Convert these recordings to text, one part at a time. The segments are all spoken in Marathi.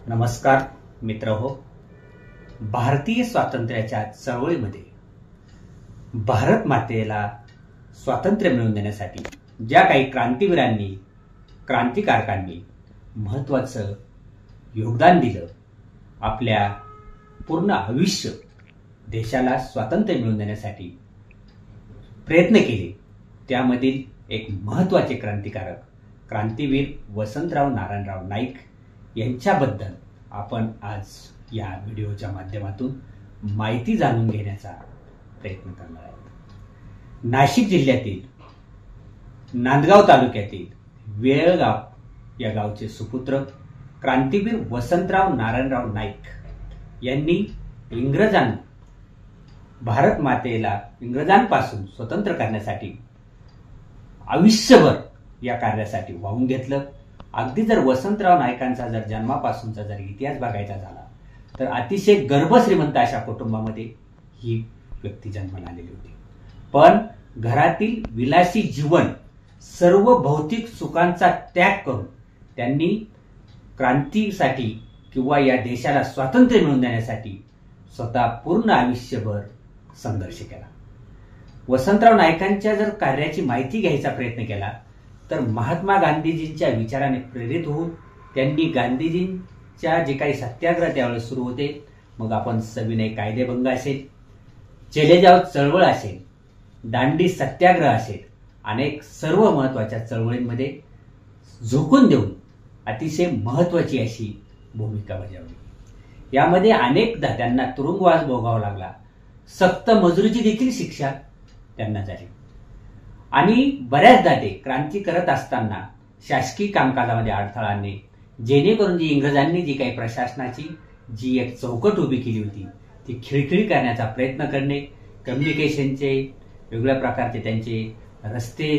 नमस्कार मित्रहो, भारतीय स्वातंत्र्याच्या चळवळीमध्ये भारत मातेला स्वातंत्र्य मिळवून देण्यासाठी ज्या काही क्रांतिवीरांनी क्रांतिकारकांनी महत्त्वाचं योगदान दिलं, आपल्या पूर्ण आयुष्य देशाला स्वातंत्र्य मिळवून देण्यासाठी प्रयत्न केले, त्यामधील एक महत्त्वाचे क्रांतिकारक क्रांतीवीर वसंतराव नारायणराव नाईक यांच्याबद्दल आपण आज या व्हिडिओच्या माध्यमातून माहिती जाणून घेण्याचा प्रयत्न करणार आहोत। नाशिक जिल्ह्यातील नांदगाव तालुक्यातील वेळगाव या गावचे सुपुत्र क्रांतीवीर वसंतराव नारायणराव नाईक यांनी भारत मातेला इंग्रजांपासून स्वतंत्र करण्यासाठी आयुष्यभर या कार्यासाठी वाहून घेतलं। अगदी जर वसंतराव नाईकांचा जर जन्मापासूनचा जर इतिहास बघायचा झाला तर अतिशय गर्भश्रीमंत अशा कुटुंबामध्ये ही व्यक्ती जन्माला आलेली होती। पण घरातील विलासी जीवन, सर्व भौतिक सुखांचा त्याग करून त्यांनी क्रांतीसाठी किंवा या देशाला स्वातंत्र्य मिळवून देण्यासाठी स्वतः पूर्ण आयुष्यभर संघर्ष केला। वसंतराव नाईकांच्या जर कार्याची माहिती घ्यायचा प्रयत्न केला तर महात्मा गांधीजींच्या विचाराने प्रेरित होऊन त्यांनी गांधीजींच्या जे काही सत्याग्रह त्यावेळेस सुरू होते, मग आपण सविनय कायदेभंग असेल, चले जाव चळवळ असेल, दांडी सत्याग्रह असेल, अनेक सर्व महत्वाच्या चळवळींमध्ये झोकून देऊन अतिशय महत्वाची अशी भूमिका बजावली। यामध्ये अनेकदा त्यांना तुरुंगवास भोगावा लागला, सक्त मजुरीची देखील शिक्षा त्यांना झाली आणि बऱ्याचदा ते क्रांती करत असताना शासकीय कामकाजामध्ये अडथळा आणणे, जेणेकरून जी इंग्रजांनी जी काही प्रशासनाची जी एक चौकट उभी केली होती ती खिळखिळी करण्याचा प्रयत्न करणे, कम्युनिकेशनचे वेगवेगळ्या प्रकारचे त्यांचे रस्ते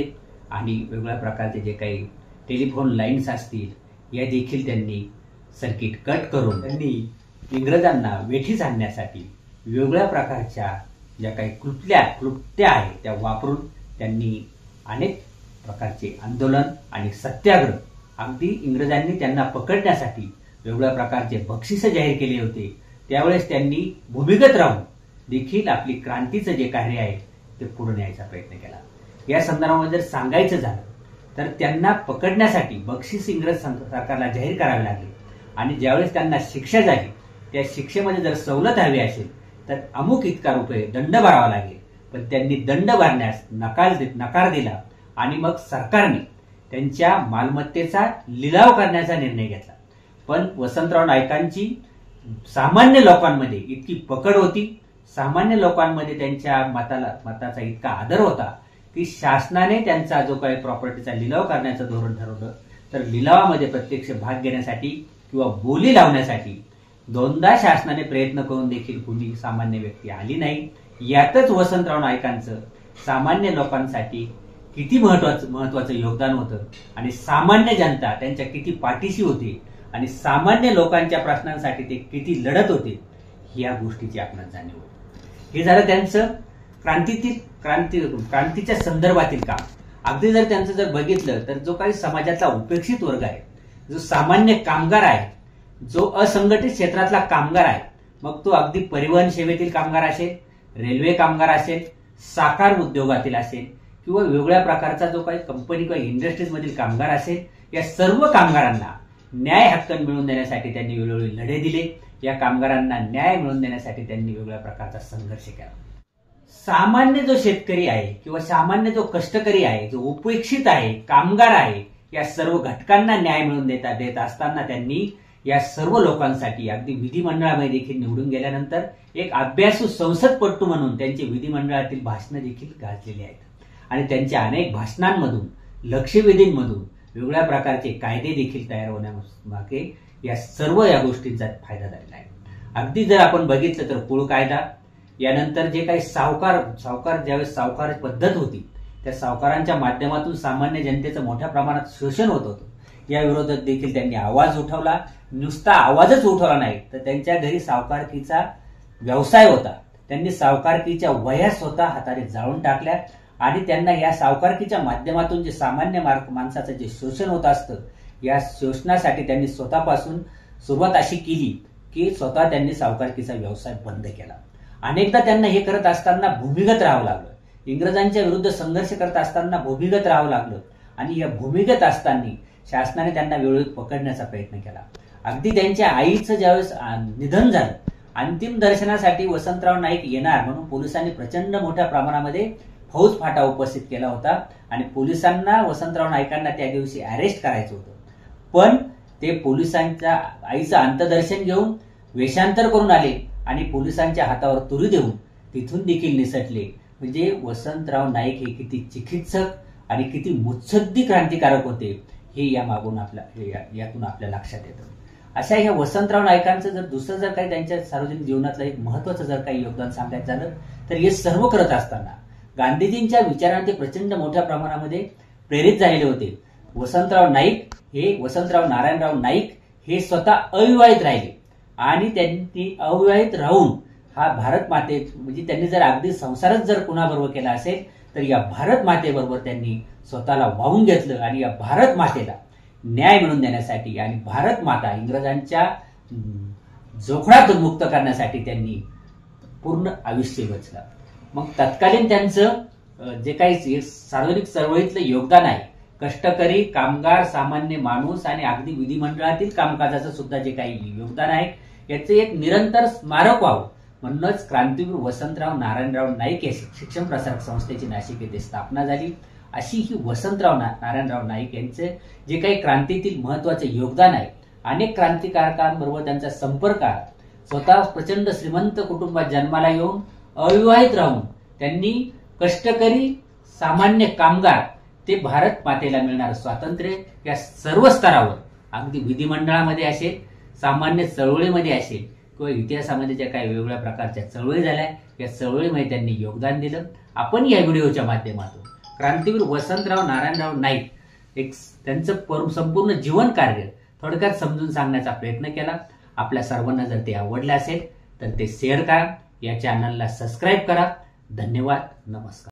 आणि वेगवेगळ्या प्रकारचे जे काही टेलिफोन लाईन्स असतील या देखील त्यांनी सर्किट कट करून त्यांनी इंग्रजांना वेठीस आणण्यासाठी वेगवेगळ्या प्रकारच्या ज्या काही क्लुप्त्या आहेत त्या वापरून त्यांनी अनेक प्रकारचे आंदोलन आणि सत्याग्रह, अगदी इंग्रजांनी त्यांना पकडण्यासाठी वेगवेगळ्या प्रकारचे बक्षीस जाहीर केले होते। त्यावेळेस त्यांनी भूमिगत राहून देखील आपली क्रांतीचं जे कार्य आहे ते पुढे न्यायचा प्रयत्न केला। या संदर्भामध्ये जर सांगायचं झालं तर त्यांना पकडण्यासाठी बक्षीस इंग्रज सरकारला जाहीर करावे लागले आणि ज्यावेळेस त्यांना शिक्षा झाली त्या शिक्षेमध्ये जर सवलत हवी असेल तर अमुक इतका रुपये दंड भरावा लागेल, पण त्यांनी दंड भरण्यास नकार दिला आणि मग सरकारने त्यांच्या मालमत्तेचा लिलाव करण्याचा निर्णय घेतला। पण वसंतराव नाईकांची सामान्य लोकांमध्ये इतकी पकड होती, सामान्य लोकांमध्ये त्यांच्या मताचा इतका आदर होता की शासनाने त्यांचा जो काही प्रॉपर्टीचा लिलाव करण्याचं धोरण ठरवलं तर लिलावामध्ये प्रत्यक्ष भाग घेण्यासाठी किंवा बोली लावण्यासाठी दोनदा शासनाने प्रयत्न करून देखील कोणी सामान्य व्यक्ती आली नाही। यातच वसंतराव नाईकांचं सामान्य लोकांसाठी किती महत्वाचं योगदान होतं आणि सामान्य जनता त्यांच्या किती पाठीशी होती आणि सामान्य लोकांच्या प्रश्नांसाठी ते किती लढत होते या गोष्टीची आपल्याला जाणीव होती। हे झालं त्यांचं क्रांतीच्या संदर्भातील काम। अगदी जर त्यांचं जर बघितलं तर जो काही समाजाचा उपेक्षित वर्ग आहे, जो सामान्य कामगार आहे, जो असंघटित क्षेत्रातला कामगार आहे, मग तो अगदी परिवहन सेवेतील कामगार असेल, रेल्वे कामगार असेल, साखर उद्योगातील असेल किंवा वेगवेगळ्या प्रकारचा जो काही कंपनी किंवा इंडस्ट्रीज मधील कामगार असेल, या सर्व कामगारांना न्याय हक्क मिळवून देण्यासाठी त्यांनी वेगवेगळे लढे दिले। या कामगारांना न्याय मिळवून देण्यासाठी त्यांनी वेगवेगळ्या प्रकारचा संघर्ष केला। सामान्य जो शेतकरी आहे किंवा सामान्य जो कष्टकरी आहे, जो उपेक्षित आहे, कामगार आहे, या सर्व घटकांना न्याय मिळवून देत असताना त्यांनी या सर्व लोकांसाठी अगदी विधिमंडळामध्ये देखील निवडून गेल्यानंतर एक अभ्यासू संसदपटू म्हणून त्यांचे विधिमंडळातील भाषणं देखील गाजलेली आहेत आणि त्यांच्या अनेक भाषणांमधून, लक्षवेधींमधून वेगवेगळ्या प्रकारचे कायदे देखील तयार होण्यामागे या सर्व या गोष्टींचा फायदा झालेला आहे। अगदी जर आपण बघितलं तर कुळ कायदा, यानंतर जे काही सावकार ज्यावेळेस सावकार पद्धत होती त्या सावकारांच्या माध्यमातून सामान्य जनतेचं मोठ्या प्रमाणात शोषण होत होतं, या विरोधात देखील त्यांनी आवाज उठवला। नुसता आवाजच उठवला नाही तर त्यांच्या घरी सावकारकीचा व्यवसाय होता, त्यांनी सावकारकीच्या वह्या स्वतः हाताने जाळून टाकल्या आणि त्यांना या सावकारकीच्या माध्यमातून जे सामान्य माणसाचं जे शोषण होत असतं या शोषणासाठी त्यांनी स्वतःपासून सुरुवात अशी केली की स्वतः त्यांनी सावकारकीचा व्यवसाय बंद केला. अनेकदा त्यांना हे करत असताना भूमिगत राहावं लागलं. इंग्रजांच्या विरुद्ध संघर्ष करत असताना भूमिगत राहावं लागलं आणि या भूमिगत असताना शासनाने त्यांना वेळोवेळी पकडण्याचा प्रयत्न केला. अगदी त्यांच्या आईचं ज्यावेळेस निधन झालं, अंतिम दर्शनासाठी वसंतराव नाईक येणार म्हणून पोलिसांनी प्रचंड मोठ्या प्रमाणामध्ये फौज फाटा उपस्थित केला होता आणि पोलिसांना वसंतराव नाईकांना त्या दिवशी अरेस्ट करायचं होतं. पण ते पोलिसांच्या आईचं अंत्यदर्शन घेऊन वेषांतर करून आले आणि पोलिसांच्या हातावर तुरी देऊन तिथून देखील निसटले. म्हणजे वसंतराव नाईक हे किती चिकित्सक आणि किती मुत्सद्दी क्रांतिकारक होते हे यातून आपल्या लक्षात येतं. अशा ह्या वसंतराव नाईकांचं जर काही त्यांच्या सार्वजनिक जीवनातलं एक महत्वाचं जर काही योगदान सांगायचं झालं तर हे सर्व करत असताना गांधीजींच्या विचारांना ते प्रचंड मोठ्या प्रमाणामध्ये प्रेरित झालेले होते. वसंतराव नारायणराव नाईक हे स्वतः अविवाहित राहिले आणि त्यांनी अविवाहित राहून हा भारत माते म्हणजे त्यांनी जर अगदी संसारच जर कुणाबरोबर केला असेल तर या भारत मातेबरोबर त्यांनी स्वतःला वाहून घेतलं आणि या भारत मातेला न्याय मिळवून देण्यासाठी आणि भारत माता इंग्रजांच्या जोखडातून मुक्त करण्यासाठी त्यांनी पूर्ण आयुष्य वेचलं. मग तत्कालीन त्यांचं जे काही सार्वजनिक चळवळीतलं योगदान आहे, कष्टकरी कामगार सामान्य माणूस आणि अगदी विधिमंडळातील कामकाजाचं सुद्धा जे काही योगदान आहे याचं एक निरंतर स्मारक व्हावं म्हणूनच क्रांतीवीर वसंतराव नारायणराव नाईक या शिक्षण प्रसारक संस्थेची नाशिक येथे स्थापना झाली. अशी ही वसंतराव नारायणराव नाईक यांचे जे काही क्रांतीतील महत्वाचे योगदान आहे, अनेक क्रांतिकारकांबरोबर त्यांचा संपर्क आहे. स्वतः प्रचंड श्रीमंत कुटुंबात जन्माला येऊन अविवाहित राहून त्यांनी कष्टकरी सामान्य कामगार ते भारत मातेला मिळणारं स्वातंत्र्य या सर्व स्तरावर अगदी विधिमंडळामध्ये असेल, सामान्य चळवळीमध्ये असेल किंवा इतिहासामध्ये ज्या काही वेगवेगळ्या प्रकारच्या चळवळी झाल्या या चळवळीमध्ये त्यांनी योगदान दिलं. आपण या व्हिडिओच्या माध्यमातून क्रांतीवीर वसंतराव नारायणराव नाईक त्यांचं संपूर्ण जीवन कार्य थोडक्यात समजून सांगण्याचा प्रयत्न केला. आपल्या सर्वांना जर ते आवडले असेल तर ते शेअर करा, या चॅनलला सबस्क्राईब करा. धन्यवाद. नमस्कार.